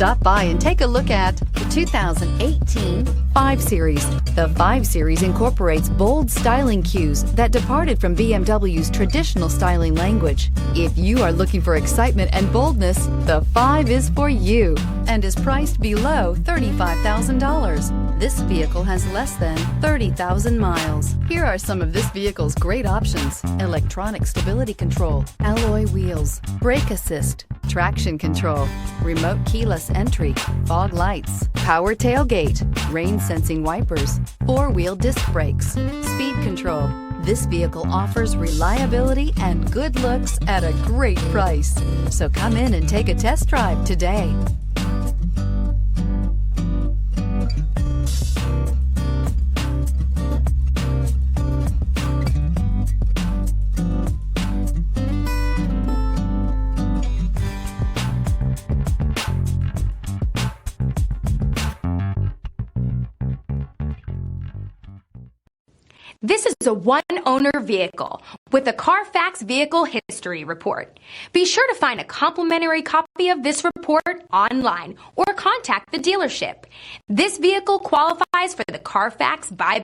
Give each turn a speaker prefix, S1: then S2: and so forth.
S1: Stop by and take a look at the 2018 5 Series. The 5 Series incorporates bold styling cues that departed from BMW's traditional styling language. If you are looking for excitement and boldness, the 5 is for you and is priced below $35,000. This vehicle has less than 30,000 miles. Here are some of this vehicle's great options: electronic stability control, alloy wheels, brake assist, traction control, remote keyless entry, fog lights, power tailgate, rain sensing wipers, 4-wheel disc brakes, speed control. This vehicle offers reliability and good looks at a great price. So come in and take a test drive today.
S2: This is a one-owner vehicle with a Carfax Vehicle History Report. Be sure to find a complimentary copy of this report online or contact the dealership. This vehicle qualifies for the Carfax buyback